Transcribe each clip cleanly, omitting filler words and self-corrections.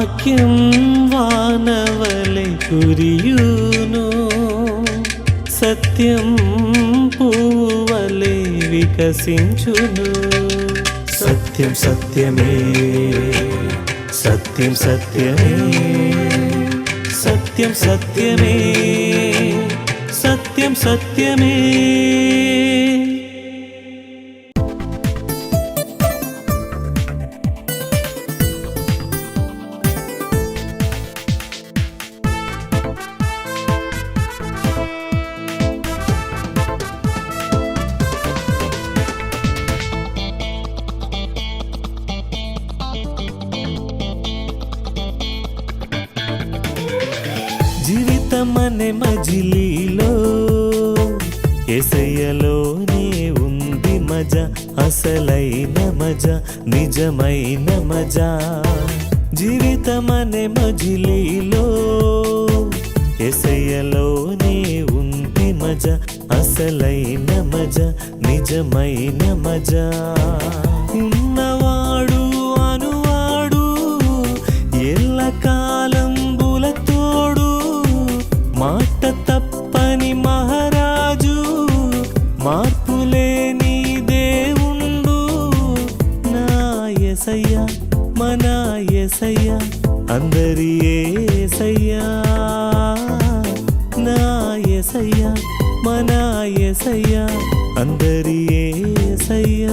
వాక్యం వానవలె కురియును, సత్యం పూవలె వికసించును. సత్యం సత్యమే, సత్యం సత్యమే, సత్యం సత్యమే, సత్యం సత్యమే. జీవితమనే మజిలీలో యేసయ్యలోనే ఉంది మజా, అసలైన మజా, నిజమైన మజా. జీవితమనే మజిలీలో యేసయ్యలోనే ఉంది మజా, అసలైన మజా, నిజమైన మజా. ఉన్నవాడు అనువాడు ఎల్లకాలం మాట తప్పని మహారాజు, మార్పులేని దేవుండు. నా యేసయ్య మన యేసయ్య, అందరి యేసయ్య. నా యేసయ్య మన యేసయ్య, అందరి యేసయ్య.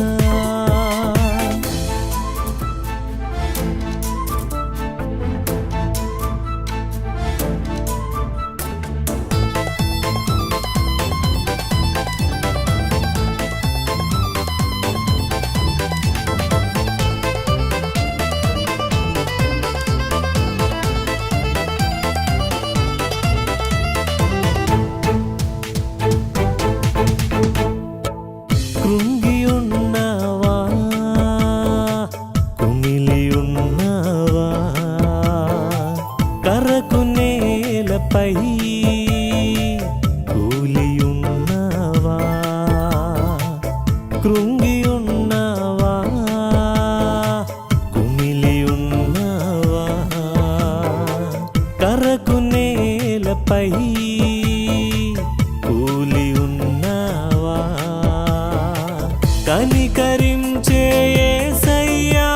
కనికరించే యేసయ్యా,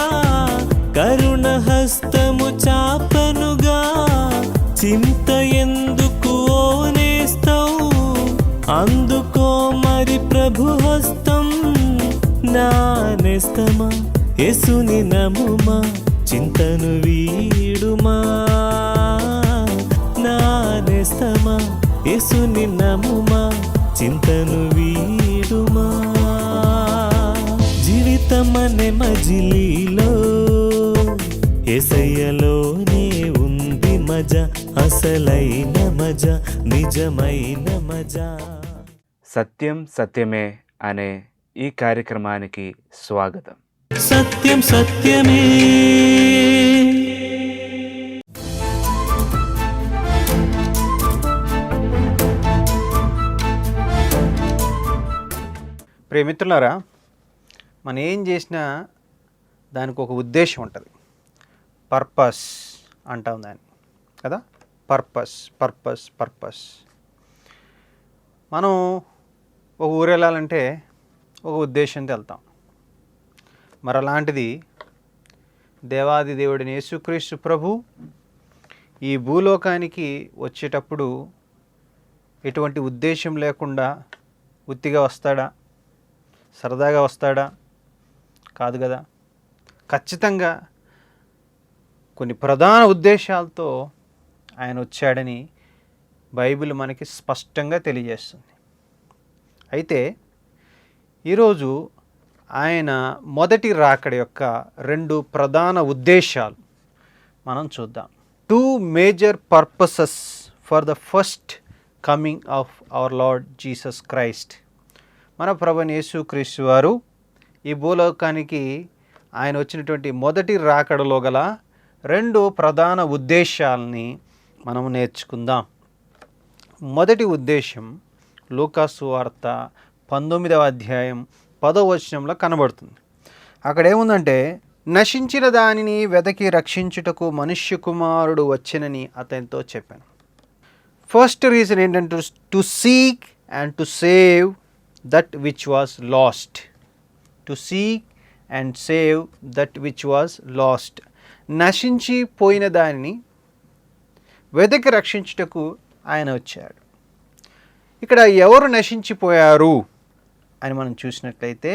కరుణ హస్తము చాపనుగా, చింత ఎందుకు ఓనేస్తావు, అందుకో మరి ప్రభు హస్తం. నా నేస్తమా యేసుని నమ్ముమా, చింతను వీడుమా. నా నేస్తమా యేసుని నమ్ముమా, చింతను వీడుమా. జీవితమనే మజిలీలో యేసయ్యలోనే ఉంది మజా, అసలైన మజా, నిజమైన మజా. సత్యం సత్యమే అనే ఈ కార్యక్రమానికి స్వాగతం. సత్యం సత్యమే. ప్రియమిత్రులారా, మనం ఏం చేసినా దానికి ఒక ఉద్దేశం ఉంటుంది. పర్పస్ అంటాం దాన్ని కదా, పర్పస్ పర్పస్ పర్పస్. మనం ఒక ఊరు వెళ్ళాలంటే ఒక ఉద్దేశంతో వెళ్తాం. మరి అలాంటిది దేవాది దేవుడిని యేసుక్రీస్తు ప్రభు ఈ భూలోకానికి వచ్చేటప్పుడు ఎటువంటి ఉద్దేశం లేకుండా ఉత్తిగా వస్తాడా? సరదాగా వస్తాడా? కాదు కదా. ఖచ్చితంగా కొన్ని ప్రధాన ఉద్దేశాలతో ఆయన వచ్చాడని బైబిల్ మనకి స్పష్టంగా తెలియజేస్తుంది. అయితే ఈరోజు ఆయన మొదటి రాకడ యొక్క 2 ప్రధాన ఉద్దేశాలు మనం చూద్దాం. 2 major purposes for the first coming of our Lord Jesus Christ. మన ప్రభువైన యేసుక్రీస్తు వారు ఈ భూలోకానికి ఆయన వచ్చినటువంటి మొదటి రాకడలో గల 2 ప్రధాన ఉద్దేశాలని మనం నేర్చుకుందాం. మొదటి ఉద్దేశం లూకా సువార్త 19వ అధ్యాయం 10వ వచనంలో కనబడుతుంది. అక్కడ ఏముందంటే, నశించిన దానిని వెదకి రక్షించుటకు మనుష్య కుమారుడు వచ్చెనని అతనితో చెప్పాను. ఫస్ట్ రీజన్ ఏంటంటే to seek and to save that which was lost. To seek and save that which was lost. నశించిపోయిన దానిని వెదకి రక్షించుటకు ఆయన వచ్చాడు. ఇక్కడ ఎవరు నశించిపోయారు అని మనం చూసినట్లయితే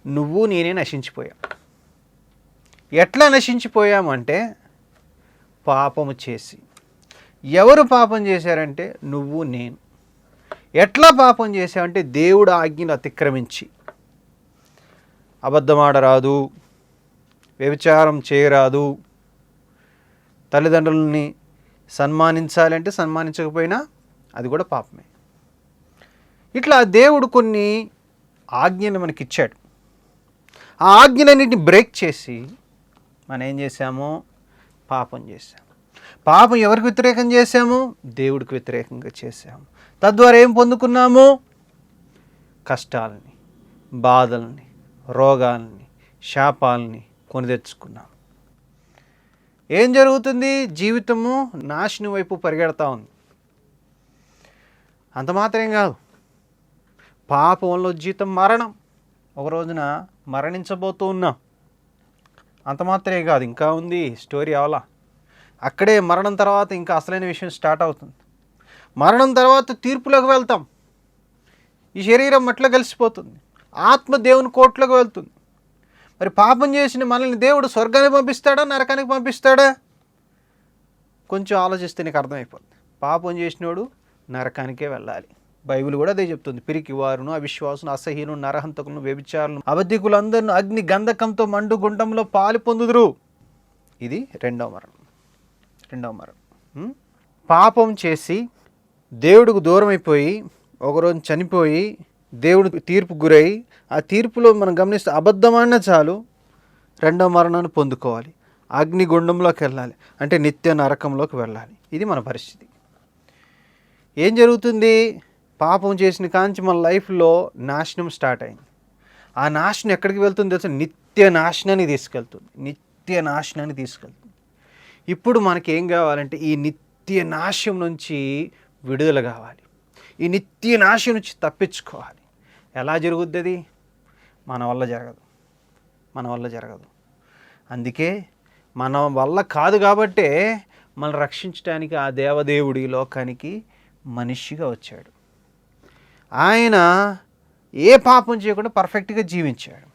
నువ్వు నేనే నశించిపోయాం. ఎట్లా నశించిపోయామంటే పాపము చేసి. ఎవరు పాపం చేశారంటే నువ్వు నేను. ఎట్లా పాపం చేశామంటే దేవుడు ఆజ్ఞను అతిక్రమించి. అబద్ధమాడరాదు, వ్యభిచారం చేయరాదు, తల్లిదండ్రులని సన్మానించాలంటే సన్మానించకపోయినా అది కూడా పాపమే. ఇట్లా దేవుడు కొన్ని ఆజ్ఞలు మనకిచ్చాడు. ఆ ఆజ్ఞలన్నింటిని బ్రేక్ చేసి మనం ఏం చేశాము? పాపం చేశాము. పాపం ఎవరికి వ్యతిరేకం చేశాము? దేవుడికి వ్యతిరేకంగా చేశాము. తద్వారా ఏం పొందుకున్నాము? కష్టాలని, బాధల్ని, రోగాల్ని, శాపాలని కొని తెచ్చుకున్నాము. ఏం జరుగుతుంది? జీవితము నాశనం వైపు పరిగెడతా ఉంది. అంత మాత్రం కాదు, పాపంలో జీతం మరణం. ఒక రోజున మరణించబోతూ ఉన్నాం. అంత మాత్రమే కాదు, ఇంకా ఉంది స్టోరీ. అవలా అక్కడే మరణం తర్వాత ఇంకా అసలైన విషయం స్టార్ట్ అవుతుంది. మరణం తర్వాత తీర్పులోకి వెళ్తాం. ఈ శరీరం మట్లా కలిసిపోతుంది. ఆత్మ దేవుని కోట్లోకి వెళ్తుంది. మరి పాపం చేసిన మనల్ని దేవుడు స్వర్గానికి పంపిస్తాడా, నరకానికి పంపిస్తాడా? కొంచెం ఆలోచిస్తే నీకు అర్థమైపోతుంది. పాపం చేసినోడు నరకానికే వెళ్ళాలి. బైబిల్ కూడా అదే చెప్తుంది. పిరికి వారును, అవిశ్వాసును, అసహీను, నరహంతకులను, వ్యభిచారులను, అబద్ధికులందరిని అగ్ని గంధకంతో మండు గుండంలో పాలు పొందుదురు. ఇది రెండవ మరణం. పాపం చేసి దేవుడికి దూరం అయిపోయి ఒకరోజు చనిపోయి దేవుడు తీర్పు గురై ఆ తీర్పులో మనం గమనిస్తే అబద్ధమాడినా చాలు రెండవ మరణాన్ని పొందుకోవాలి. అగ్నిగుండంలోకి వెళ్ళాలి, అంటే నిత్య నరకంలోకి వెళ్ళాలి. ఇది మన పరిస్థితి. ఏం జరుగుతుంది? పాపం చేసిన కాంచి మన లైఫ్లో నాశనం స్టార్ట్ అయింది. ఆ నాశనం ఎక్కడికి వెళ్తుంది తెలుసు? నిత్య నాశనాన్ని తీసుకెళ్తుంది. ఇప్పుడు మనకి ఏం కావాలంటే ఈ నిత్య నాశనం నుంచి విడుదల కావాలి. ఈ నిత్య నాశనం నుంచి తప్పించుకోవాలి. ఎలా జరుగుద్ది? మన వల్ల జరగదు. అందుకే మన వల్ల కాదు కాబట్టే మనం రక్షించడానికి ఆ దేవదేవుడు ఈ లోకానికి మనిషిగా వచ్చాడు. ఆయన ఏ పాపం చేయకుండా పర్ఫెక్ట్గా జీవించాడు.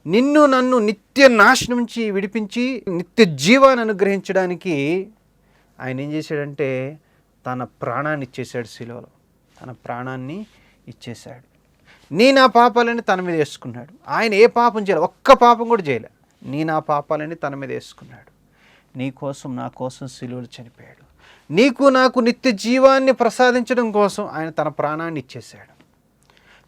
నిన్ను నన్ను నిత్య నాశనం నుంచి విడిపించి నిత్య జీవాన్ని అనుగ్రహించడానికి ఆయన ఏం చేశాడంటే తన ప్రాణాన్ని ఇచ్చేశాడు. శిలువలో తన ప్రాణాన్ని ఇచ్చేశాడు. నా పాపాలని తన మీద వేసుకున్నాడు. ఆయన ఏ పాపం చేయలేదు, ఒక్క పాపం కూడా చేయలే. నా పాపాలని తన మీద వేసుకున్నాడు. నీ కోసం, నా కోసం శిలువలో చనిపోయాడు. నీకు నాకు నిత్య జీవాన్ని ప్రసాదించడం కోసం ఆయన తన ప్రాణాన్ని ఇచ్చేశాడు.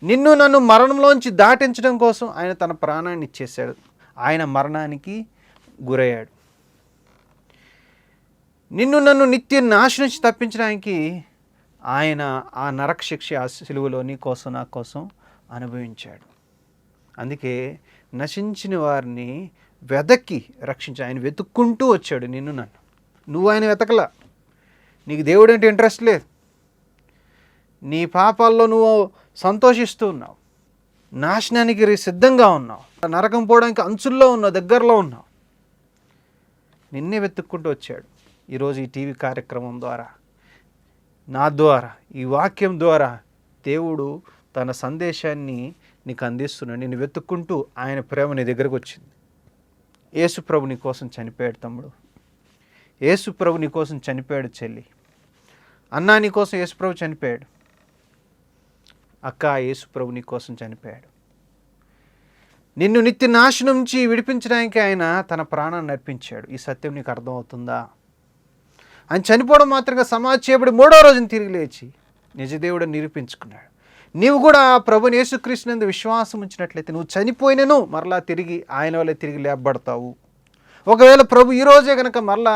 నిన్ను నన్ను మరణంలోంచి దాటించడం కోసం ఆయన తన ప్రాణాన్ని ఇచ్చేశాడు. ఆయన మరణానికి గురయ్యాడు. నిన్ను నన్ను నిత్య నాశనం నుంచి తప్పించడానికి ఆయన ఆ నరక శిక్ష ఆ సిలువలో నీ కోసం నా కోసం అనుభవించాడు. అందుకే నశించిన వారిని వెదకి రక్షించి ఆయన వెతుక్కుంటూ వచ్చాడు నిన్ను నన్ను. నువ్వు ఆయన వెతకలా. నీకు దేవుడు అంటే ఇంట్రెస్ట్ లేదు. నీ పాపాల్లో నువ్వు సంతోషిస్తూ ఉన్నావు. నాశనానికి సిద్ధంగా ఉన్నావు. నరకం పోవడానికి అంచుల్లో ఉన్నావు, దగ్గరలో ఉన్నావు. నిన్నే వెతుక్కుంటూ వచ్చాడు. ఈరోజు ఈ టీవీ కార్యక్రమం ద్వారా, నా ద్వారా, ఈ వాక్యం ద్వారా దేవుడు తన సందేశాన్ని నీకు అందిస్తున్నాడు. నిన్ను వెతుక్కుంటూ ఆయన ప్రేమ నీ దగ్గరకు వచ్చింది. యేసు ప్రభు నీ కోసం చనిపోయాడు తమ్ముడు. యేసు ప్రభు నీ కోసం చనిపోయాడు చెల్లి. అన్నా నీ కోసం యేసు ప్రభు చనిపోయాడు. అక్క, యేసు ప్రభు నీ కోసం చనిపోయాడు. నిన్ను నిత్య నాశనం నుంచి విడిపించడానికి ఆయన తన ప్రాణాన్ని అర్పించాడు. ఈ సత్యం నీకు అర్థమవుతుందా? ఆయన చనిపోవడం మాత్రంగా సమాధి చేయబడి 3వ రోజున తిరిగి లేచి నిజదేవుడని నిరూపించుకున్నాడు. నీవు కూడా ప్రభుని యేసుక్రీస్తునందు విశ్వాసం ఉంచినట్లయితే నువ్వు చనిపోయినను మరలా తిరిగి ఆయన వల్లే తిరిగి లేపబడతావు. ఒకవేళ ప్రభు ఈరోజే కనుక మరలా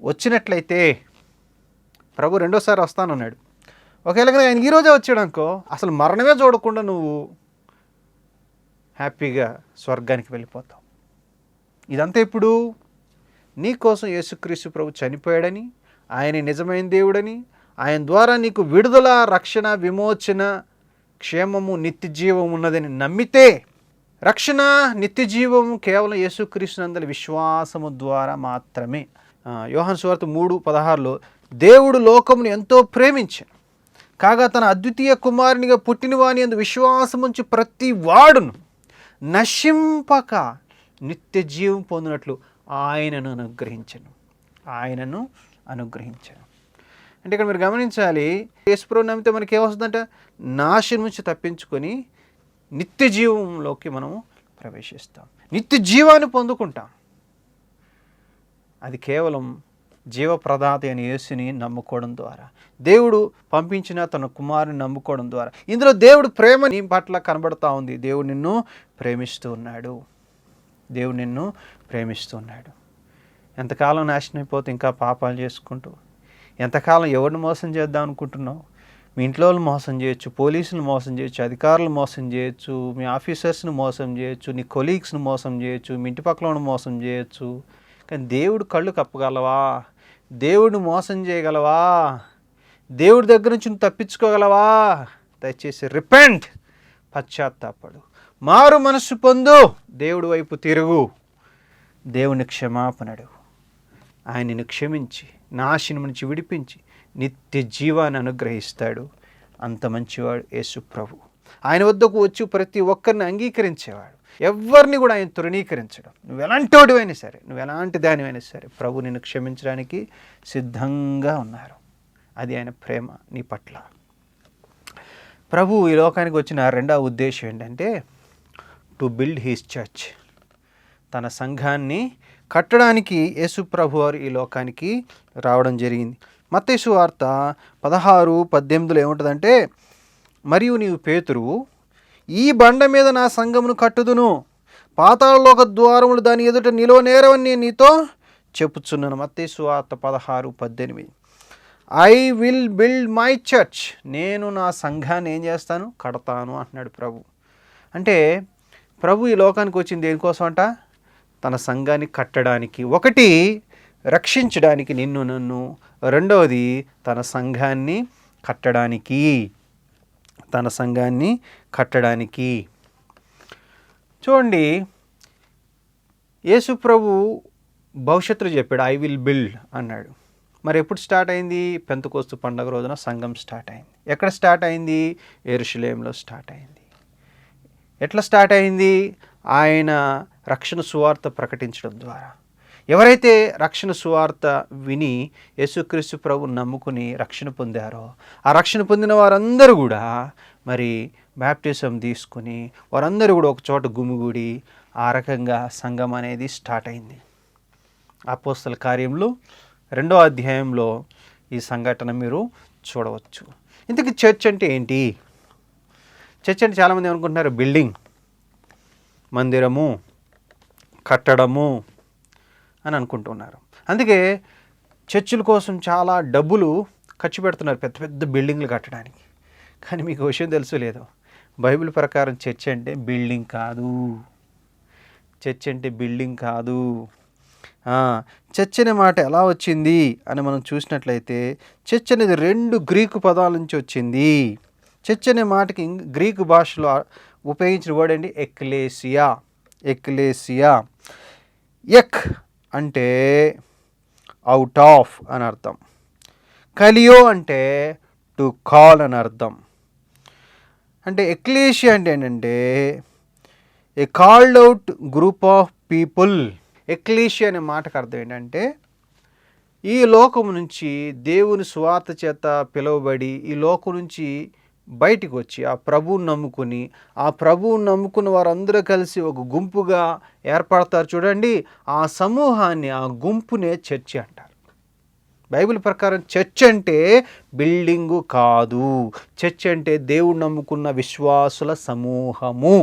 వచ్చినట్లయితే, ప్రభు రెండోసారి వస్తానన్నాడు. ఒకవేళ కనుక ఆయన ఈరోజే వచ్చాడనుకో, అసలు మరణమే చూడకుండా నువ్వు హ్యాపీగా స్వర్గానికి వెళ్ళిపోతాం. ఇదంతా ఇప్పుడు నీ కోసం యేసుక్రీస్తు ప్రభు చనిపోయాడని, ఆయన నిజమైన దేవుడని, ఆయన ద్వారా నీకు విడుదల, రక్షణ, విమోచన, క్షేమము, నిత్య జీవం ఉన్నదని నమ్మితే, రక్షణ, నిత్య జీవము కేవలం యేసుక్రీస్తునందలి విశ్వాసము ద్వారా మాత్రమే. యోహాను సువార్త 3:16లో దేవుడు లోకమును ఎంతో ప్రేమించాడు కాగా తన అద్వితీయ కుమారునిగా పుట్టిన వాని యందు విశ్వాసముంచి ప్రతి వాడును నశింపక నిత్య జీవం పొందినట్లు ఆయనను అనుగ్రహించను. అంటే ఇక్కడ మీరు గమనించాలి, యేసుప్రభువు నమ్మితే మనకి ఏమొస్తుందంటే నాశనం నుంచి తప్పించుకొని నిత్య జీవంలోకి మనం ప్రవేశిస్తాం, నిత్య జీవాన్ని పొందుకుంటాం. అది కేవలం జీవప్రదాత అయిన యేసుని నమ్ముకోవడం ద్వారా, దేవుడు పంపించిన తన కుమారుని నమ్ముకోవడం ద్వారా. ఇందులో దేవుడు ప్రేమ నీ పట్ల కనబడుతూ ఉంది. దేవుడు నిన్ను ప్రేమిస్తూ ఉన్నాడు. ఎంతకాలం నాశనం అయిపోతే ఇంకా పాపాలు చేసుకుంటూ, ఎంతకాలం ఎవరిని మోసం చేద్దాం అనుకుంటున్నావు? మీ ఇంట్లో వాళ్ళు మోసం చేయొచ్చు, పోలీసులు మోసం చేయొచ్చు, అధికారులు మోసం చేయొచ్చు, మీ ఆఫీసర్స్ని మోసం చేయొచ్చు, నీ కొలీగ్స్ని మోసం చేయొచ్చు, మీ ఇంటి పక్కన మోసం చేయొచ్చు. కానీ దేవుడు కళ్ళు కప్పగలవా? దేవుడిని మోసం చేయగలవా? దేవుడి దగ్గర నుంచి నువ్వు తప్పించుకోగలవా? దయచేసి రిపెంట్, పశ్చాత్తాపడు, మారు మనస్సు పొందు, దేవుడి వైపు తిరుగు, దేవుని క్షమాపణ అడుగు. ఆయనను క్షమించి నాశనం నుంచి విడిపించి నిత్య జీవాన్ని అనుగ్రహిస్తాడు. అంత మంచివాడు యేసు ప్రభు. ఆయన వద్దకు వచ్చి ప్రతి ఒక్కరిని అంగీకరించేవాడు, ఎవరిని కూడా ఆయన తృణీకరించడం. నువ్వు ఎలాంటి వాడివైనా సరే, నువ్వు ఎలాంటి దానివైనా సరే, ప్రభు నిన్ను క్షమించడానికి సిద్ధంగా ఉన్నారు. అది ఆయన ప్రేమ నీ పట్ల. ప్రభు ఈ లోకానికి వచ్చిన రెండవ ఉద్దేశం ఏంటంటే టు బిల్డ్ హిస్ చర్చ్. తన సంఘాన్ని కట్టడానికి యేసు ప్రభు వారు ఈ లోకానికి రావడం జరిగింది. మత్తయి సువార్త 16:18 ఏముంటుందంటే, మరియు నీవు పేతురువు, ఈ బండ మీద నా సంఘమును కట్టుదును, పాతాళలోక ద్వారములు దాని ఎదుట నిలువనేరవని నేను నీతో చెప్పుచున్నాను. మత్తయి సువార్త 16:18. I will build my church. నేను నా సంఘాన్ని ఏం చేస్తాను? కడతాను అంటున్నాడు ప్రభు. అంటే ప్రభు ఈ లోకానికి వచ్చింది దేనికోసం అంట? తన సంఘాన్ని కట్టడానికి. ఒకటి, రక్షించడానికి నిన్ను నన్ను. రెండవది, తన సంఘాన్ని కట్టడానికి. చూడండి, యేసు ప్రభు భవిష్యత్తులో చెప్పాడు, ఐ విల్ బిల్డ్ అన్నాడు. మరి ఎప్పుడు స్టార్ట్ అయింది? పెంతెకోస్తు పండుగ రోజున సంఘం స్టార్ట్ అయింది. ఎక్కడ స్టార్ట్ అయింది? యెరూషలేములో స్టార్ట్ అయింది. ఎట్లా స్టార్ట్ అయింది? ఆయన రక్షణ సువార్త ప్రకటించడం ద్వారా. ఎవరైతే రక్షణ సువార్త విని యేసుక్రీస్తు ప్రభు నమ్ముకుని రక్షణ పొందారో, ఆ రక్షణ పొందిన వారందరూ కూడా మరి బాప్టిజం తీసుకుని వారందరూ కూడా ఒక చోట గుమిగూడి ఆ రకంగా సంఘం అనేది స్టార్ట్ అయింది. అపోస్తల కార్యములు 2వ అధ్యాయంలో ఈ సంఘటన మీరు చూడవచ్చు. ఇంతకీ చర్చ్ అంటే ఏంటి? చర్చ్ అంటే చాలామంది అనుకుంటున్నారు బిల్డింగ్, మందిరము, కట్టడము అని అనుకుంటున్నారు. అందుకే చర్చిల కోసం చాలా డబ్బులు ఖర్చు పెడుతున్నారు పెద్ద పెద్ద బిల్డింగ్లు కట్టడానికి. కానీ మీకు విషయం తెలుసు లేదో, బైబిల్ ప్రకారం చర్చ్ అంటే బిల్డింగ్ కాదు. చర్చ్ అనే మాట ఎలా వచ్చింది అని మనం చూసినట్లయితే, చర్చ్ అనేది 2 గ్రీకు పదాల నుంచి వచ్చింది. చర్చ్ అనే మాటకి గ్రీకు భాషలో ఉపయోగించిన వర్డ్ అండి ఎక్లేసియా. ఎక్ అంటే అవుట్ ఆఫ్ అని అర్థం, కలియో అంటే టు కాల్ అని అర్థం. అంటే ఎక్లేసియా అంటే ఏంటంటే a called out group of people. Ecclesia అనే మాటకు అర్థం ఏంటంటే ఈ లోకం నుంచి దేవుని సువార్త చేత పిలువబడి ఈ లోకం నుంచి బయటికి వచ్చి ఆ ప్రభువుని నమ్ముకున్న వారందరూ కలిసి ఒక గుంపుగా ఏర్పడతారు చూడండి. ఆ సమూహాన్ని, ఆ గుంపునే చర్చి అంటారు. బైబిల్ ప్రకారం చర్చ్ అంటే బిల్డింగు కాదు. చర్చ్ అంటే దేవుడు నమ్ముకున్న విశ్వాసుల సమూహము.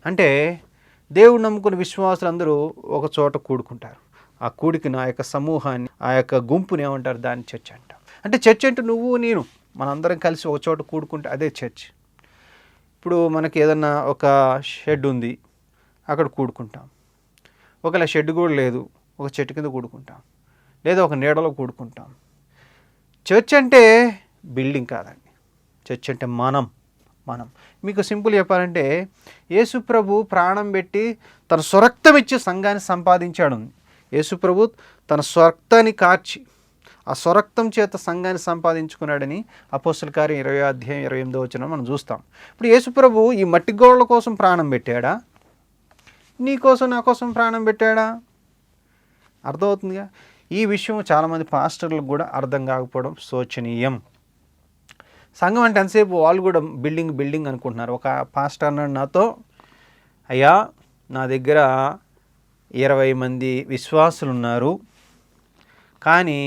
అంటే దేవుడు నమ్ముకున్న విశ్వాసులందరూ ఒక చోట కూడుకుంటారు. ఆ కూడికిన ఆ యొక్క సమూహాన్ని, ఆ యొక్క గుంపుని ఏమంటారు? దాన్ని చర్చ్ అంటారు. అంటే చర్చ్ అంటే నువ్వు నేను మనందరం కలిసి ఒక చోట కూడుకుంటే అదే చర్చ్. ఇప్పుడు మనకి ఏదన్నా ఒక షెడ్ ఉంది, అక్కడ కూడుకుంటాం. ఒకవేళ షెడ్ కూడా లేదు, ఒక చెట్టు కింద కూడుకుంటాం, లేదా ఒక నీడలో కూడుకుంటాం. చర్చ్ అంటే బిల్డింగ్ కాదండి. చర్చ్ అంటే మనం. మీకు సింపుల్ చెప్పాలంటే యేసు ప్రభు ప్రాణం పెట్టి తన స్వరక్తం ఇచ్చి సంఘాన్ని సంపాదించాడు. యేసు ప్రభు తన స్వరక్తాన్ని కార్చి ఆ స్వరక్తం చేత సంఘాన్ని సంపాదించుకున్నాడని అపోస్తల కార్యం 20:28 మనం చూస్తాం. ఇప్పుడు యేసు ప్రభు ఈ మట్టి గోడల కోసం ప్రాణం పెట్టాడా? నీ కోసం నా కోసం ప్రాణం పెట్టాడా? అర్థమవుతుందిగా. ఈ విషయం చాలామంది పాస్టర్లకు కూడా అర్థం కాకపోవడం శోచనీయం. సంఘం అంటే ఎంతసేపు వాళ్ళు కూడా బిల్డింగ్ అనుకుంటున్నారు. ఒక పాస్టర్ అన్నాడు నాతో, అయ్యా నా దగ్గర 20 మంది విశ్వాసులు ఉన్నారు, కానీ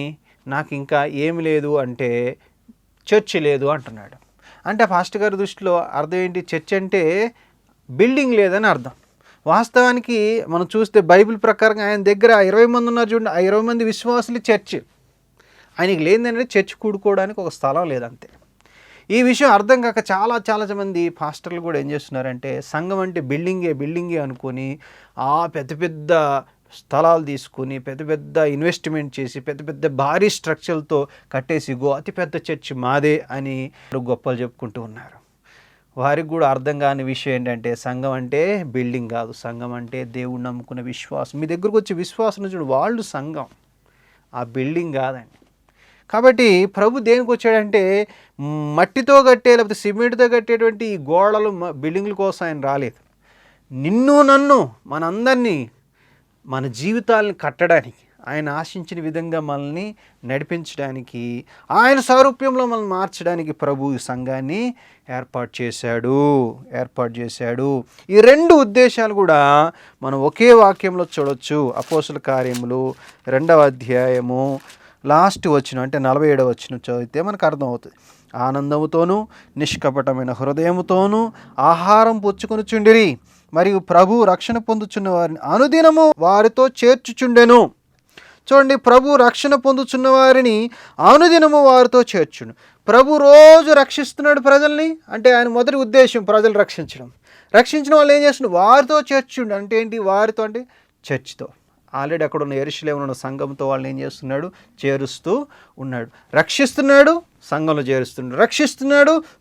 నాకు ఇంకా ఏమి లేదు అంటే చర్చి లేదు అంటున్నాడు. అంటే పాస్టర్ గారి దృష్టిలో అర్థం ఏంటి? చర్చ్ అంటే బిల్డింగ్ లేదని అర్థం. వాస్తవానికి మనం చూస్తే బైబిల్ ప్రకారంగా ఆయన దగ్గర 20 మంది ఉన్నారు చూడండి. ఆ 20 మంది విశ్వాసులు చర్చ్. ఆయనకి లేదంటే చర్చ్ కూడుకోవడానికి ఒక స్థలం లేదంతే. ఈ విషయం అర్థం కాక చాలా మంది పాస్టర్లు కూడా ఏం చేస్తున్నారంటే సంఘం అంటే బిల్డింగే అనుకొని పెద్ద స్థలాలు తీసుకుని పెద్ద ఇన్వెస్ట్మెంట్ చేసి పెద్ద భారీ స్ట్రక్చర్లతో కట్టేసి అతి పెద్ద చర్చ్ మాదే అని గొప్పలు చెప్పుకుంటూ ఉన్నారు. వారికి కూడా అర్థం కాని విషయం ఏంటంటే సంఘం అంటే బిల్డింగ్ కాదు, సంఘం అంటే దేవుడు నమ్ముకున్న విశ్వాసం. మీ దగ్గరకు వచ్చే విశ్వాసం చూడు, వాళ్ళు సంఘం, ఆ బిల్డింగ్ కాదండి. కాబట్టి ప్రభు దేనికి వచ్చాడంటే మట్టితో కట్టే లేకపోతే సిమెంట్తో కట్టేటువంటి ఈ గోడలు బిల్డింగ్ల కోసం ఆయన రాలేదు. నిన్ను నన్ను మనందరినీ మన జీవితాలను కట్టడానికి, ఆయన ఆశించిన విధంగా మనల్ని నడిపించడానికి, ఆయన సారూప్యంలో మనల్ని మార్చడానికి ప్రభు ఈ సంఘాన్ని ఏర్పాటు చేశాడు. ఈ 2 ఉద్దేశాలు కూడా మనం ఒకే వాక్యంలో చూడొచ్చు. అపోస్తల కార్యములు 2వ అధ్యాయము లాస్ట్ వచనం అంటే 47వ వచనం చదివితే మనకు అర్థమవుతుంది. ఆనందముతోనూ నిష్కపటమైన హృదయముతోనూ ఆహారం పుచ్చుకొనుచుండిరి, మరియు ప్రభు రక్షణ పొందుచున్న వారిని అనుదినము వారితో చేర్చుచుండెను. చూడండి, ప్రభు రక్షణ పొందుచున్న వారిని అనుదినము వారితో చేర్చును. ప్రభు రోజు రక్షిస్తున్నాడు ప్రజల్ని. అంటే ఆయన మొదటి ఉద్దేశం ప్రజలు రక్షించిన వాళ్ళు ఏం చేస్తున్నాడు? వారితో చేర్చుండు. అంటే ఏంటి? వారితో అంటే చర్చ్తో. ఆల్రెడీ అక్కడ ఉన్న యెరూషలేములో ఉన్న సంఘంతో వాళ్ళని ఏం చేస్తున్నాడు? చేరుస్తూ ఉన్నాడు. రక్షిస్తున్నాడు,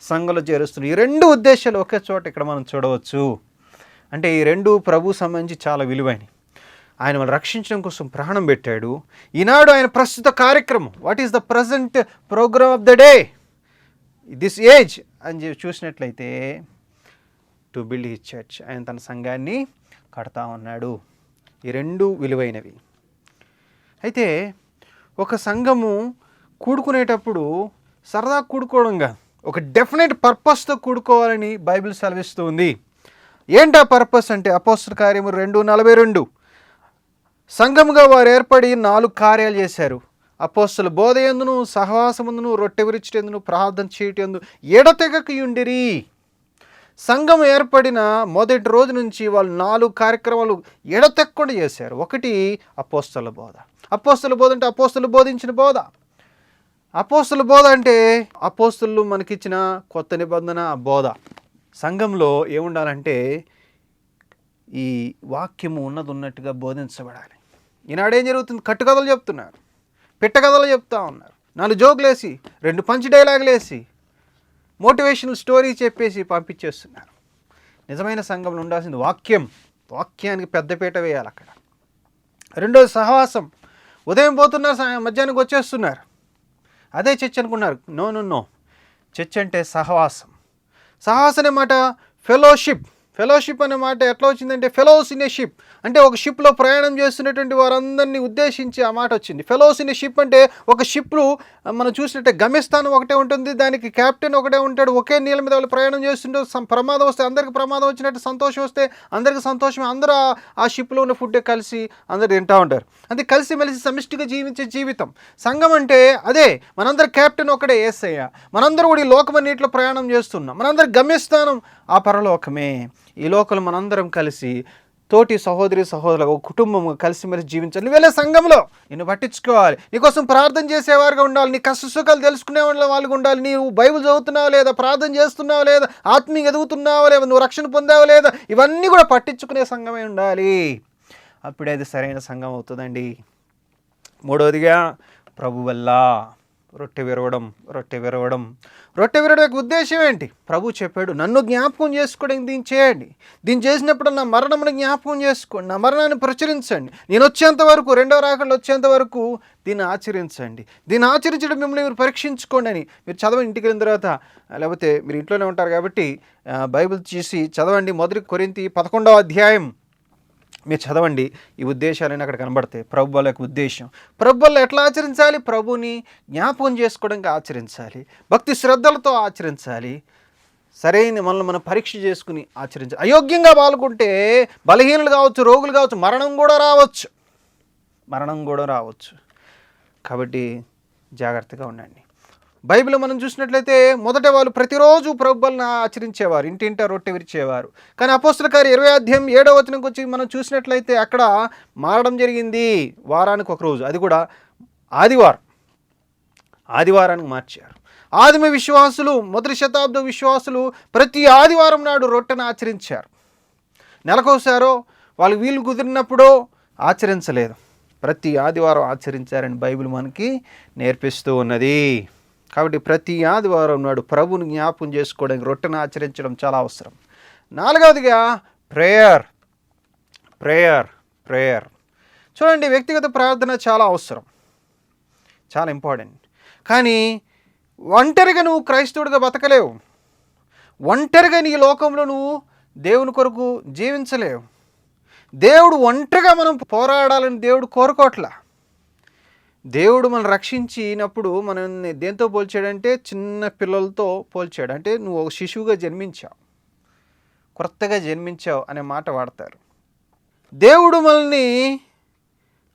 సంఘంలో చేరుస్తున్నాడు. ఈ 2 ఉద్దేశాలు ఒకే చోట ఇక్కడ మనం చూడవచ్చు. అంటే ఈ 2 ప్రభు సంబంధించి చాలా విలువైనవి. ఆయన వాళ్ళు రక్షించడం కోసం ప్రాణం పెట్టాడు. ఈనాడు ఆయన ప్రస్తుత కార్యక్రమం, what is the present programme of the day, this age అని చూసినట్లయితే టు బిల్డ్ హిస్ చర్చ్, ఆయన తన సంఘాన్ని కడతా ఉన్నాడు. ఈ 2 విలువైనవి. అయితే ఒక సంఘము కూడుకునేటప్పుడు సరదా కూడుకోవడం కాదు, ఒక డెఫినెట్ పర్పస్తో కూడుకోవాలని బైబిల్ సెలవిస్తూ ఉంది. ఏంటా పర్పస్ అంటే అపోస్తల కార్యము 2:42 సంఘముగా వారు ఏర్పడి 4 కార్యాలు చేశారు. అపోస్తల బోధ యందును, సహవాసమందును, రొట్టె విరుచుటందును, ప్రార్థన చేయుటందు ఎడతెగకయుండిరి. సంఘం ఏర్పడిన మొదటి రోజు నుంచి వాళ్ళు 4 కార్యక్రమాలు ఎడతెక్కకుండా చేశారు. ఒకటి అపోస్తల బోధ. అపోస్తల బోధ అంటే అపోస్తలు బోధించిన బోధ. అపోస్తల బోధ అంటే అపోస్తలు మనకిచ్చిన కొత్త నిబంధన బోధ. సంఘంలో ఏముండాలంటే ఈ వాక్యము ఉన్నట్టుగా బోధించబడాలి. ఈనాడేం జరుగుతుంది? కట్టుకథలు చెప్తున్నారు, పిట్టకథలు చెప్తా ఉన్నారు, 4 జోకులేసి 2 పంచ్ డైలాగులు వేసి మోటివేషనల్ స్టోరీ చెప్పేసి పంపించేస్తున్నారు. నిజమైన సంఘంలో ఉండాల్సింది వాక్యానికి పెద్దపీట వేయాలి అక్కడ. రెండోది సహవాసం. ఉదయం పోతున్నారు, మధ్యాహ్నానికి వచ్చేస్తున్నారు. అదే చర్చ్ అనుకున్నారు. నో, చర్చ్ అంటే సహవాసం అనే మాట ఫెలోషిప్ అనే మాట ఎట్లా వచ్చిందంటే ఫెలోస్ ఇన్ ఏ షిప్ అంటే ఒక షిప్లో ప్రయాణం చేస్తున్నటువంటి వారందరినీ ఉద్దేశించి ఆ మాట వచ్చింది. ఫెలోస్ ఇన్ ఏ షిప్ అంటే ఒక షిప్లో మనం చూసినట్టే గమ్యస్థానం ఒకటే ఉంటుంది, దానికి కెప్టెన్ ఒకటే ఉంటాడు. ఒకే నీళ్ళ మీద వాళ్ళు ప్రయాణం చేస్తుంటే ప్రమాదం వస్తే అందరికి ప్రమాదం వచ్చినట్టు, సంతోషం వస్తే అందరికి సంతోషమే. అందరూ ఆ షిప్లో ఉన్న ఫుడ్డే కలిసి అందరు తింటూ ఉంటారు. అంటే కలిసిమెలిసి సమిష్టిగా జీవించే జీవితం. సంఘం అంటే అదే. మనందరి కెప్టెన్ ఒకటే, యేసయ్య. మనందరూ కూడా ఈ లోకమన్నిటిలో ప్రయాణం చేస్తున్నాం. మనందరి గమ్యస్థానం ఆ పరలోకమే. ఈ లోకలు మనందరం కలిసి తోటి సహోదరి సహోదరులు ఒక కుటుంబం కలిసిమెలిసి జీవించాలి. నువ్వు వెళ్ళే సంఘంలో నిన్ను పట్టించుకోవాలి, నీకోసం ప్రార్థన చేసేవారుగా ఉండాలి, నీ కష్ట సుఖాలు తెలుసుకునే వాళ్ళగా ఉండాలి. నీవు బైబిల్ చదువుతున్నావా లేదా, ప్రార్థన చేస్తున్నావా లేదా, ఆత్మీయంగా ఎదుగుతున్నావా లేదా, నువ్వు రక్షణ పొందావా లేదా, ఇవన్నీ కూడా పట్టించుకునే సంఘమే ఉండాలి. అప్పుడే అది సరైన సంఘం అవుతుందండి. మూడవదిగా ప్రభు వల్ల రొట్టె విరవడం. రొట్టె విరవడం యొక్క ఉద్దేశం ఏంటి? ప్రభు చెప్పాడు, నన్ను జ్ఞాపకం చేసుకోవడానికి దీన్ని చేయండి, దీన్ని చేసినప్పుడు నా మరణమును జ్ఞాపకం చేసుకోండి, నా మరణాన్ని ప్రచురించండి, నేను వచ్చేంత వరకు, రెండవ రాకడలో వచ్చేంత వరకు దీన్ని ఆచరించండి, దీన్ని ఆచరించడం మిమ్మల్ని మీరు పరీక్షించుకోండి అని. మీరు చదవండి ఇంటికి వెళ్ళిన తర్వాత, లేకపోతే మీరు ఇంట్లోనే ఉంటారు కాబట్టి బైబిల్ చూసి చదవండి. 1 కొరింథీ 11వ అధ్యాయం మీరు చదవండి. ఈ ఉద్దేశాలన్నీ అక్కడ కనబడతాయి. ప్రభు వాళ్ళ యొక్క ఉద్దేశం, ప్రభు వల్ల ఎట్లా ఆచరించాలి? ప్రభుని జ్ఞాపకం చేసుకోవడానికి ఆచరించాలి, భక్తి శ్రద్ధలతో ఆచరించాలి, సరైన మనల్ని మనం పరీక్ష చేసుకుని ఆచరించాలి. అయోగ్యంగా పాల్గొంటే బలహీనులు కావచ్చు, రోగులు కావచ్చు, మరణం కూడా రావచ్చు. కాబట్టి జాగ్రత్తగా ఉండండి. బైబిల్ మనం చూసినట్లయితే మొదట వాళ్ళు ప్రతిరోజు ప్రభువులను ఆచరించేవారు, ఇంటింటా రొట్టె విరిచేవారు. కానీ అపోస్తల కార్యం 20వ అధ్యాయం 7వ వచనంకి వచ్చి మనం చూసినట్లయితే అక్కడ మారడం జరిగింది. వారానికి ఒక రోజు, అది కూడా ఆదివారానికి మార్చారు. ఆదిమ విశ్వాసులు, మొదటి శతాబ్ద విశ్వాసులు ప్రతి ఆదివారం నాడు రొట్టెను ఆచరించారు. నెలకోసారో వాళ్ళు వీలు కుదిరినప్పుడో ఆచరించలేదు, ప్రతి ఆదివారం ఆచరించారని బైబిల్ మనకి నేర్పిస్తూ ఉన్నది. కాబట్టి ప్రతి ఆదివారం నాడు ప్రభుని జ్ఞాపకం చేసుకోవడానికి రొట్టెను ఆచరించడం చాలా అవసరం. 4వదిగా ప్రేయర్. చూడండి, వ్యక్తిగత ప్రార్థన చాలా అవసరం, చాలా ఇంపార్టెంట్. కానీ ఒంటరిగా నువ్వు క్రైస్తవుడిగా బతకలేవు, ఒంటరిగా నీ లోకంలో నువ్వు దేవుని కొరకు జీవించలేవు. దేవుడు ఒంటరిగా మనం పోరాడాలని దేవుడు కోరుకోవట్లా. దేవుడు మనం రక్షించినప్పుడు మనం దేంతో పోల్చాడంటే చిన్న పిల్లలతో పోల్చాడు. అంటే నువ్వు ఒక శిశువుగా జన్మించావు, కొత్తగా జన్మించావు అనే మాట వాడతారు. దేవుడు మనల్ని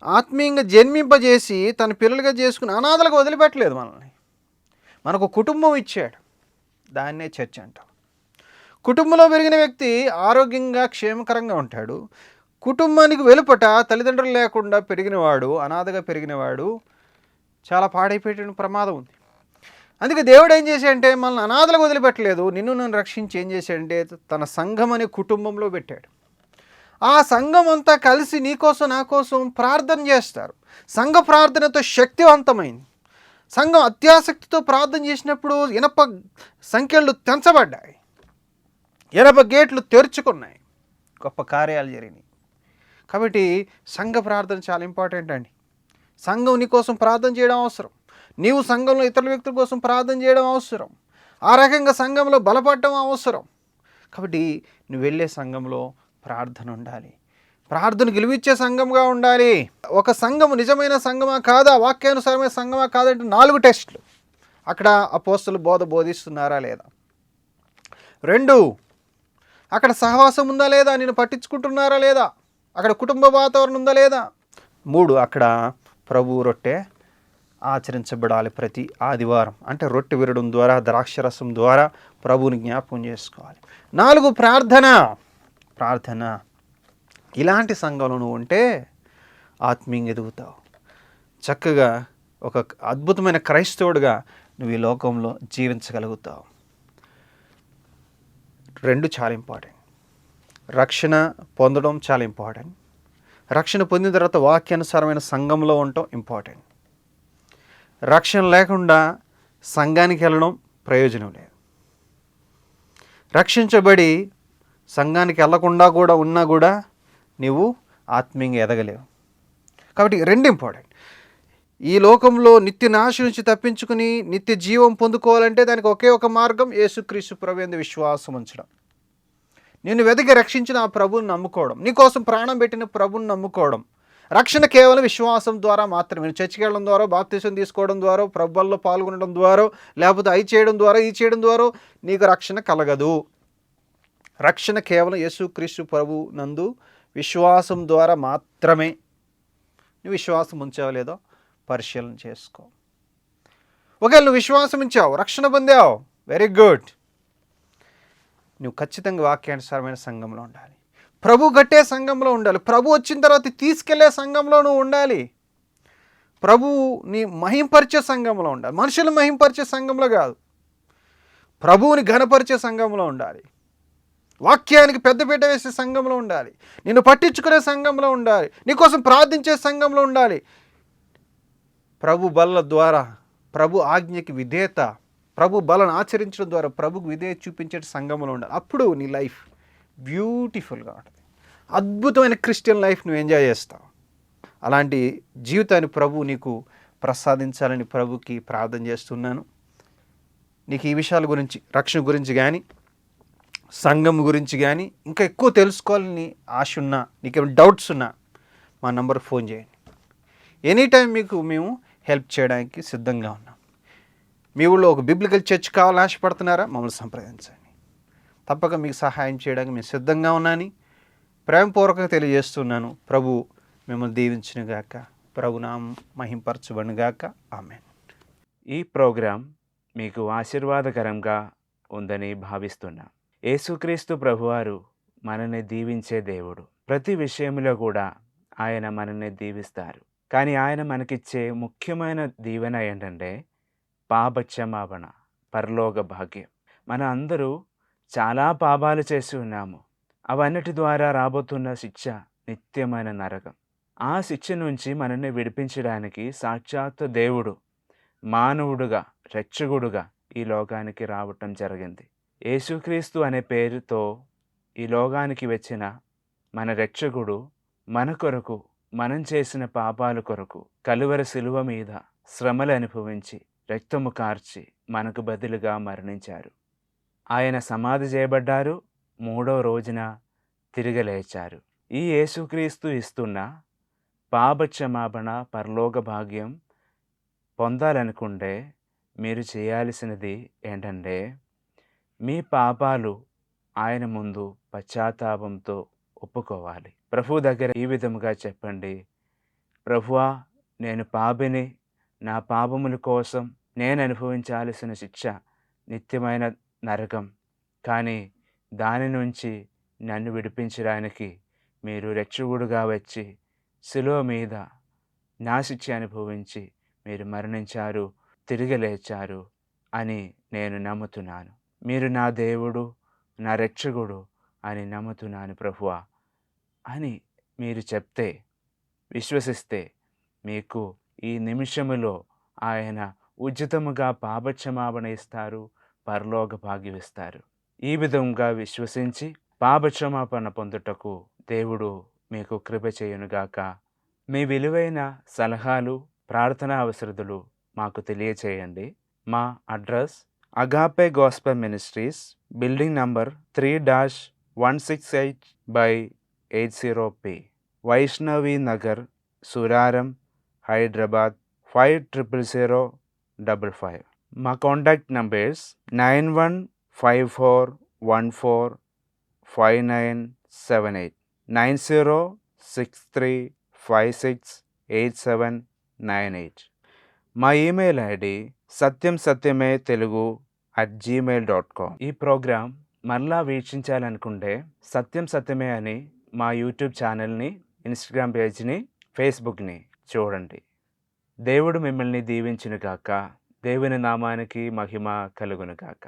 ఆత్మీయంగా జన్మింపజేసి తన పిల్లలుగా చేసుకుని అనాథలుగా వదిలిపెట్టలేదు. మనకు కుటుంబం ఇచ్చాడు, దాన్నే చర్చ్ అంటాం. కుటుంబంలో పెరిగిన వ్యక్తి ఆరోగ్యంగా క్షేమకరంగా ఉంటాడు. కుటుంబానికి వెలుపట తల్లిదండ్రులు లేకుండా పెరిగినవాడు, అనాథగా పెరిగినవాడు చాలా పాడైపోయే ప్రమాదం ఉంది. అందుకే దేవుడు ఏం చేశాడంటే మనల్ని అనాథలకు వదిలిపెట్టలేదు, నన్ను రక్షించి ఏం చేశాడంటే తన సంఘం అనే కుటుంబంలో పెట్టాడు. ఆ సంఘం అంతా కలిసి నీకోసం నా కోసం ప్రార్థన చేస్తారు. సంఘ ప్రార్థనతో శక్తివంతమైంది. సంఘం అత్యాసక్తితో ప్రార్థన చేసినప్పుడు ఇనప సంఖ్యలు తెంచబడ్డాయి, ఇనప గేట్లు తెరుచుకున్నాయి, గొప్ప కార్యాలు జరిగినాయి. కాబట్టి సంఘ ప్రార్థన చాలా ఇంపార్టెంట్ అండి. సంఘం నీ కోసం ప్రార్థన చేయడం అవసరం, నీవు సంఘంలో ఇతరుల వ్యక్తుల కోసం ప్రార్థన చేయడం అవసరం, ఆ రకంగా సంఘంలో బలపడడం అవసరం. కాబట్టి నువ్వు వెళ్ళే సంఘంలో ప్రార్థన ఉండాలి, ప్రార్థన గెలివిచ్చే సంఘంగా ఉండాలి. ఒక సంఘం నిజమైన సంఘమా కాదా, వాక్యానుసారమైన సంఘమా కాదంటే 4 టెస్టులు. అక్కడ అపోస్తలు బోధిస్తున్నారా లేదా, 2 అక్కడ సహవాసం ఉందా లేదా, నేను పట్టించుకుంటున్నారా లేదా, అక్కడ కుటుంబ వాతావరణం ఉందా లేదా, 3 అక్కడ ప్రభు రొట్టె ఆచరించబడాలి ప్రతి ఆదివారం. అంటే రొట్టె విరడం ద్వారా, ద్రాక్షరసం ద్వారా ప్రభువుని జ్ఞాపకం చేసుకోవాలి. 4 ప్రార్థన. ఇలాంటి సంఘంలో నువ్వు ఉంటే ఆత్మీయంగా ఎదుగుతావు, చక్కగా ఒక అద్భుతమైన క్రైస్తవుడిగా నువ్వు ఈ లోకంలో జీవించగలుగుతావు. 2 చాలా ఇంపార్టెంట్. రక్షణ పొందడం చాలా ఇంపార్టెంట్, రక్షణ పొందిన తర్వాత వాక్యానుసారమైన సంఘంలో ఉండటం ఇంపార్టెంట్. రక్షణ లేకుండా సంఘానికి వెళ్ళడం ప్రయోజనం లేదు. రక్షించబడి సంఘానికి వెళ్ళకుండా కూడా ఉన్నా కూడా నీవు ఆత్మీయంగా ఎదగలేవు. కాబట్టి 2 ఇంపార్టెంట్. ఈ లోకంలో నిత్య నాశనం నుంచి తప్పించుకుని నిత్య జీవం పొందుకోవాలంటే దానికి ఒకే ఒక మార్గం, యేసుక్రీస్తు ప్రభు యందు విశ్వాసం ఉంచడం. నిన్ను వెతికి రక్షించిన ఆ ప్రభువుని నమ్ముకోవడం, నీకోసం ప్రాణం పెట్టిన ప్రభువుని నమ్ముకోవడం. రక్షణ కేవలం విశ్వాసం ద్వారా మాత్రమే. చర్చికి వెళ్ళడం ద్వారా, బాప్తిసం తీసుకోవడం ద్వారా, ప్రభువుల్లో పాల్గొనడం ద్వారా, లేకపోతే అవి చేయడం ద్వారా, ఈ చేయడం ద్వారా నీకు రక్షణ కలగదు. రక్షణ కేవలం యేసుక్రీస్తు ప్రభు నందు విశ్వాసం ద్వారా మాత్రమే. నువ్వు విశ్వాసం ఉంచావో లేదో పరిశీలన చేసుకో. ఒకవేళ నువ్వు విశ్వాసం ఉంచావు, రక్షణ పొందావు, వెరీ గుడ్. నువ్వు ఖచ్చితంగా వాక్యానుసారమైన సంఘంలో ఉండాలి. ప్రభు కట్టే సంఘంలో ఉండాలి. ప్రభు వచ్చిన తర్వాత తీసుకెళ్లే సంఘంలో నువ్వు ఉండాలి. ప్రభువుని మహింపరిచే సంఘంలో ఉండాలి. మనుషులు మహింపరిచే సంఘంలో కాదు, ప్రభువుని ఘనపరిచే సంఘంలో ఉండాలి. వాక్యానికి పెద్దపీట వేసే సంఘంలో ఉండాలి. నిన్ను పట్టించుకునే సంఘంలో ఉండాలి. నీకోసం ప్రార్థించే సంఘంలో ఉండాలి. ప్రభు బల్ల ద్వారా, ప్రభు ఆజ్ఞకి విధేయత, ప్రభు బలను ఆచరించడం ద్వారా ప్రభుకు విధేయత చూపించే సంఘంలో ఉండాలి. అప్పుడు నీ లైఫ్ బ్యూటిఫుల్గా ఉంటుంది. అద్భుతమైన క్రిస్టియన్ లైఫ్ నువ్వు ఎంజాయ్ చేస్తావు. అలాంటి జీవితాన్ని ప్రభు నీకు ప్రసాదించాలని ప్రభుకి ప్రార్థన చేస్తున్నాను. నీకు ఈ విషయాల గురించి, రక్షణ గురించి కానీ, సంఘం గురించి కానీ ఇంకా ఎక్కువ తెలుసుకోవాలని ఆశ ఉన్నా, నీకేమైనా డౌట్స్ ఉన్నా మా నంబర్కి ఫోన్ చేయండి. ఎనీ టైం మీకు మేము హెల్ప్ చేయడానికి సిద్ధంగా ఉన్నాం. మీ ఊళ్ళో ఒక బిబ్లికల్ చర్చ్ కావాలని ఆశపడుతున్నారా? మమ్మల్ని సంప్రదించండి. తప్పక మీకు సహాయం చేయడానికి మేము సిద్ధంగా ఉన్నానని ప్రేమపూర్వకంగా తెలియజేస్తున్నాను. ప్రభు మిమ్మల్ని దీవించునుగాక, ప్రభు నామం మహింపరచబడునుగాక. ఆమేన్. ఈ ప్రోగ్రాం మీకు ఆశీర్వాదకరంగా ఉందని భావిస్తున్నా. యేసుక్రీస్తు ప్రభువారు మనల్ని దీవించే దేవుడు. ప్రతి విషయంలో కూడా ఆయన మనల్ని దీవిస్తారు. కానీ ఆయన మనకిచ్చే ముఖ్యమైన దీవెన ఏంటంటే పాపక్షమాపణ, పరలోక భాగ్యం. మన అందరూ చాలా పాపాలు చేసి ఉన్నాము. అవన్నిటి ద్వారా రాబోతున్న శిక్ష నిత్యమైన నరకం. ఆ శిక్ష నుంచి మనల్ని విడిపించడానికి సాక్షాత్తు దేవుడు మానవుడుగా, రక్షకుడుగా ఈ లోకానికి రావటం జరిగింది. యేసుక్రీస్తు అనే పేరుతో ఈ లోకానికి వచ్చిన మన రక్షకుడు మన కొరకు, మనం చేసిన పాపాల కొరకు కలువరి శిలువ మీద శ్రమలు అనుభవించి రక్తము కార్చి మనకు బదులుగా మరణించారు. ఆయన సమాధి చేయబడ్డారు. 3వ రోజున తిరిగి లేచారు. ఈ యేసుక్రీస్తు ఇస్తున్న పాపక్షమాపణ, పరలోక భాగ్యం పొందాలనుకుంటే మీరు చేయాల్సినది ఏంటంటే మీ పాపాలు ఆయన ముందు పశ్చాత్తాపంతో ఒప్పుకోవాలి. ప్రభు దగ్గర ఈ విధముగా చెప్పండి: ప్రభువా, నేను పాపిని. నా పాపముల కోసం నేను అనుభవించాల్సిన శిక్ష నిత్యమైన నరకం. కానీ దాని నుంచి నన్ను విడిపించడానికి మీరు రక్షకుడుగా వచ్చి శిలువ మీద నా శిక్ష అనుభవించి మీరు మరణించారు, తిరిగి లేచారు అని నేను నమ్ముతున్నాను. మీరు నా దేవుడు, నా రక్షకుడు అని నమ్ముతున్నాను ప్రభువా అని మీరు చెప్తే, విశ్వసిస్తే మీకు ఈ నిమిషములో ఆయన ఉచితముగా పాపక్షమాపణ ఇస్తారు, పరలోక భాగ్యం ఇస్తారు. ఈ విధంగా విశ్వసించి పాపక్షమాపణ పొందుటకు దేవుడు మీకు కృప చేయునుగాక. మీ విలువైన సలహాలు, ప్రార్థనా అవసరతలు మాకు తెలియచేయండి. మా address agape gospel ministries, building number 3-168/80P, Vaishnavi Nagar, Suraram, Hyderabad 500055. మా కాంటాక్ట్ నంబర్స్ 9154145978, 9063568798. మా ఈమెయిల్ ఐడి satyamsatyame.telugu@gmail.com. ఈ ప్రోగ్రాం మరలా వీక్షించాలనుకుంటే సత్యం సత్యమే అని మా యూట్యూబ్ ఛానల్ని, ఇన్స్టాగ్రామ్ పేజ్ని, ఫేస్బుక్ని చూడండి. దేవుడు మిమ్మల్ని దీవించునుగాక. దేవుని నామానికి మహిమ కలుగునుగాక.